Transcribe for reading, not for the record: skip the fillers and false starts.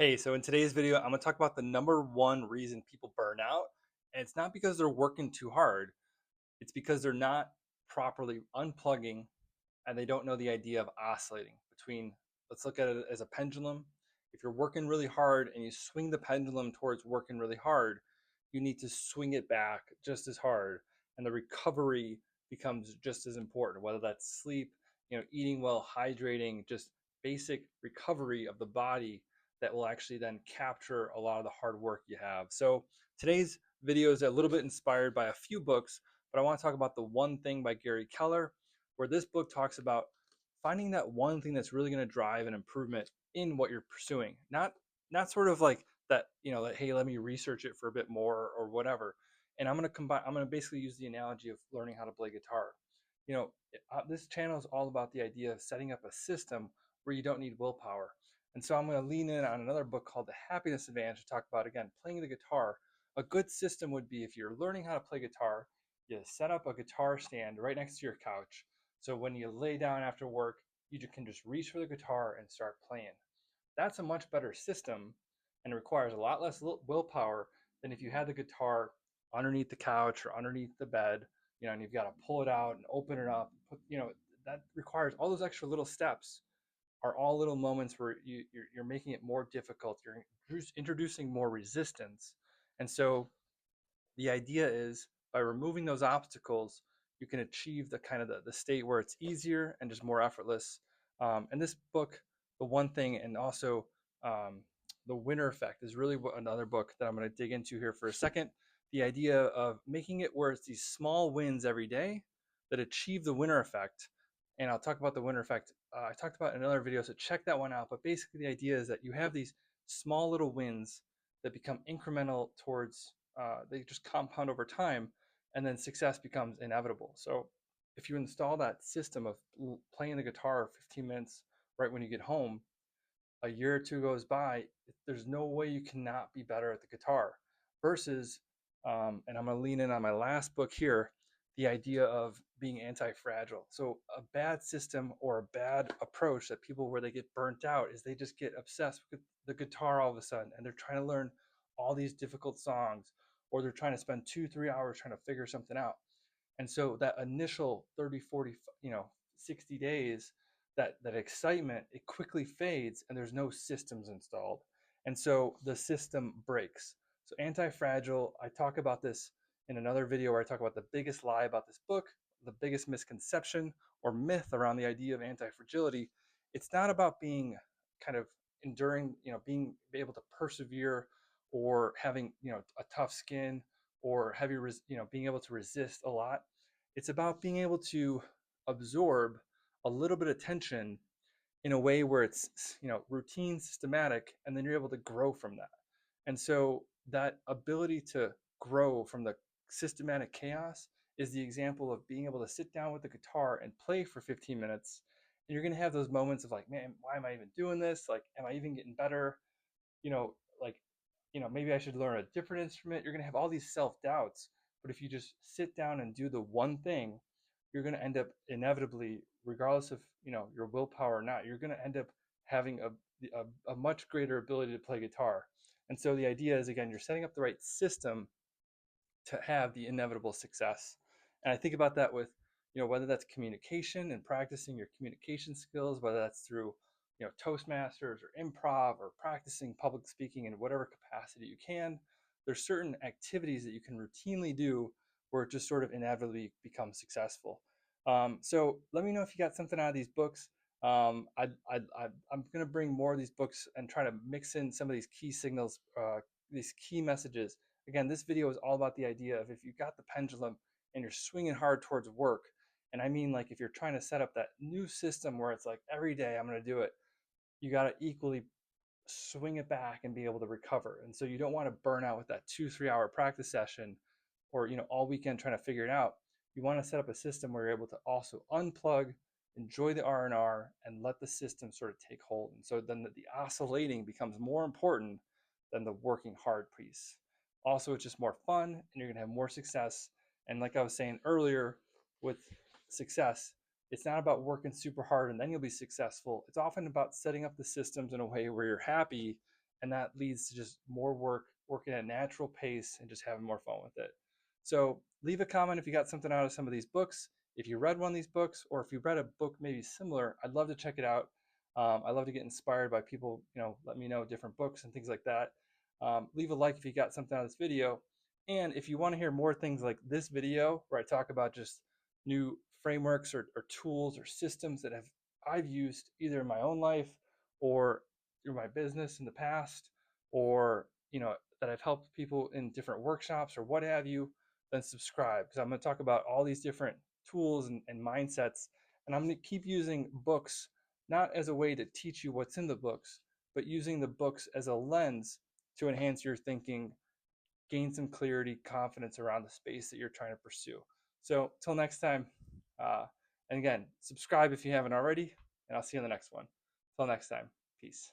Hey, so in today's video, I'm going to talk about the number one reason people burn out. And it's not because they're working too hard, it's because they're not properly unplugging and they don't know the idea of oscillating between, let's look at it as a pendulum. If you're working really hard and you swing the pendulum towards working really hard, you need to swing it back just as hard. And the recovery becomes just as important, whether that's sleep, eating well, hydrating, just basic recovery of the body that will actually then capture a lot of the hard work you have. So today's video is a little bit inspired by a few books, but I want to talk about The One Thing by Gary Keller, where this book talks about finding that one thing that's really going to drive an improvement in what you're pursuing. Not sort of like that, that hey, let me research it for a bit more or whatever. And I'm going to basically use the analogy of learning how to play guitar. This channel is all about the idea of setting up a system where you don't need willpower. And so I'm going to lean in on another book called The Happiness Advantage to talk about, again, playing the guitar. A good system would be, if you're learning how to play guitar, you set up a guitar stand right next to your couch. So when you lay down after work, you can just reach for the guitar and start playing. That's a much better system and requires a lot less willpower than if you had the guitar underneath the couch or underneath the bed, and you've got to pull it out and open it up. That requires all those extra little steps, are all little moments where you're making it more difficult. You're introducing more resistance. And so the idea is, by removing those obstacles, you can achieve the kind of the state where it's easier and just more effortless. And this book, The One Thing, and also The Winner Effect, is really another book that I'm going to dig into here for a second. The idea of making it where it's these small wins every day that achieve the winner effect. And I'll talk about the winner effect. I talked about in another video, so check that one out. But basically, the idea is that you have these small little wins that become incremental towards, they just compound over time, and then success becomes inevitable. So if you install that system of playing the guitar 15 minutes right when you get home, a year or two goes by, there's no way you cannot be better at the guitar. Versus, and I'm going to lean in on my last book here, the idea of being anti-fragile. So a bad system or a bad approach that people, where they get burnt out, is they just get obsessed with the guitar all of a sudden, and they're trying to learn all these difficult songs, or they're trying to spend 2 3 hours trying to figure something out. And so that initial 30 40, 60 days, that excitement, it quickly fades and there's no systems installed. And so the system breaks. So anti-fragile, I talk about this in another video where I talk about the biggest lie about this book, the biggest misconception or myth around the idea of anti-fragility. It's not about being kind of enduring, being able to persevere, or having, a tough skin, or heavy, being able to resist a lot. It's about being able to absorb a little bit of tension in a way where it's, routine, systematic, and then you're able to grow from that. And so that ability to grow from the systematic chaos is the example of being able to sit down with the guitar and play for 15 minutes. And you're going to have those moments of like, man, why am I even doing this? Like, am I even getting better? Like, maybe I should learn a different instrument. You're going to have all these self doubts. But if you just sit down and do the one thing, you're going to end up inevitably, regardless of, your willpower or not, you're going to end up having a much greater ability to play guitar. And so the idea is, again, you're setting up the right system to have the inevitable success. And I think about that with, whether that's communication and practicing your communication skills, whether that's through, Toastmasters or improv, or practicing public speaking in whatever capacity you can. There's certain activities that you can routinely do where it just sort of inevitably becomes successful. So let me know if you got something out of these books. I'm going to bring more of these books and try to mix in some of these key signals, these key messages. Again, this video is all about the idea of, if you got the pendulum and you're swinging hard towards work, and I mean, like, if you're trying to set up that new system where it's like every day I'm going to do it, you got to equally swing it back and be able to recover. And so you don't want to burn out with that 2 3 hour practice session, or all weekend trying to figure it out. You want to set up a system where you're able to also unplug, enjoy the R&R, and let the system sort of take hold. And so then the oscillating becomes more important than the working hard piece. Also, it's just more fun and you're going to have more success. And like I was saying earlier, with success, it's not about working super hard and then you'll be successful. It's often about setting up the systems in a way where you're happy and that leads to just more work, working at a natural pace, and just having more fun with it. So leave a comment if you got something out of some of these books. If you read one of these books, or if you read a book maybe similar, I'd love to check it out. I love to get inspired by people, let me know different books and things like that. Leave a like if you got something out of this video. And if you want to hear more things like this video, where I talk about just new frameworks or tools or systems that I've used either in my own life or through my business in the past, or that I've helped people in different workshops or what have you, then subscribe, because I'm going to talk about all these different tools and mindsets. And I'm going to keep using books not as a way to teach you what's in the books, but using the books as a lens to enhance your thinking, gain some clarity, confidence around the space that you're trying to pursue. So till next time, and again, subscribe if you haven't already, and I'll see you in the next one. Till next time, peace.